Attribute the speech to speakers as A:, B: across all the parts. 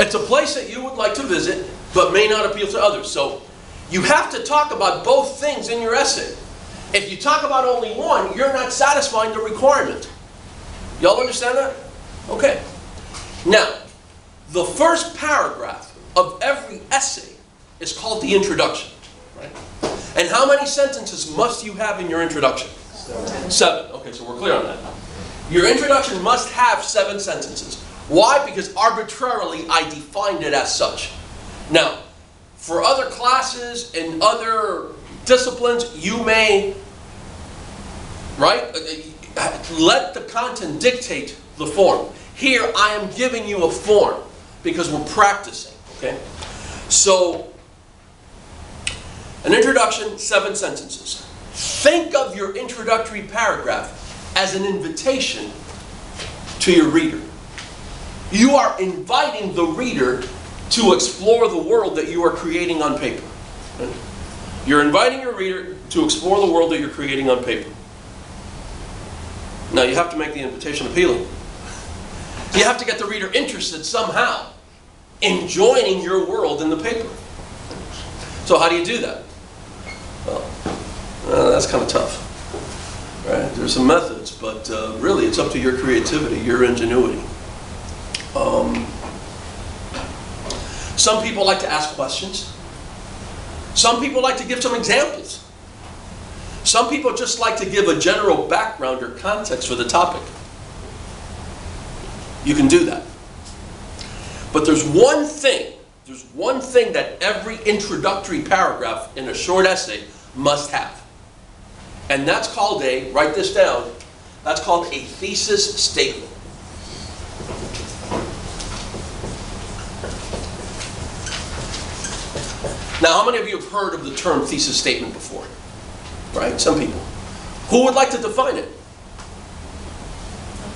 A: It's a place that you would like to visit, but may not appeal to others. So you have to talk about both things in your essay. If you talk about only one, you're not satisfying the requirement. Y'all understand that? Okay. Now, the first paragraph of every essay is called the introduction. Right? And how many sentences must you have in your introduction? 7. Okay, so we're clear on that. Your introduction must have 7 sentences. Why? Because arbitrarily I defined it as such. Now, for other classes and other disciplines, you may, right, let the content dictate the form. Here, I am giving you a form because we're practicing, okay? So, an introduction, 7 sentences. Think of your introductory paragraph as an invitation to your reader. You are inviting the reader to explore the world that you are creating on paper. You're inviting your reader to explore the world that you're creating on paper. Now, you have to make the invitation appealing. You have to get the reader interested somehow in joining your world in the paper. So how do you do that? Well, that's kind of tough. Right? There's some methods, but really it's up to your creativity, your ingenuity. Some people like to ask questions. Some people like to give some examples. Some people just like to give a general background or context for the topic. You can do that. But there's one thing that every introductory paragraph in a short essay must have. And that's called write this down, that's called a thesis statement. Now, how many of you have heard of the term thesis statement before? Right? Some people. Who would like to define it?
B: It's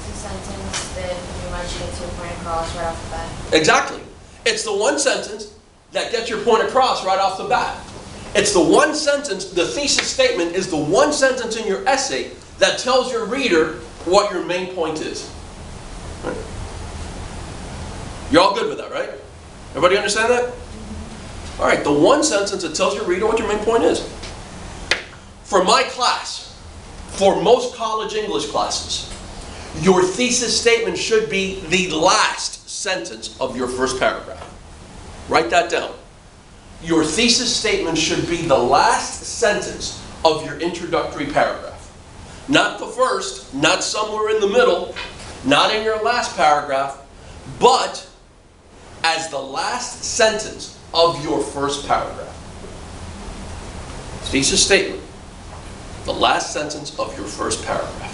B: a sentence that pretty much gets your point across right off the bat.
A: Exactly. It's the one sentence that gets your point across right off the bat. It's the one sentence, the thesis statement is the one sentence in your essay that tells your reader what your main point is. Right? You're all good with that, right? Everybody understand that? All right, the one sentence that tells your reader what your main point is. For my class, for most college English classes, your thesis statement should be the last sentence of your first paragraph. Write that down. Your thesis statement should be the last sentence of your introductory paragraph. Not the first, not somewhere in the middle, not in your last paragraph, but as the last sentence of your first paragraph. Thesis statement, the last sentence of your first paragraph.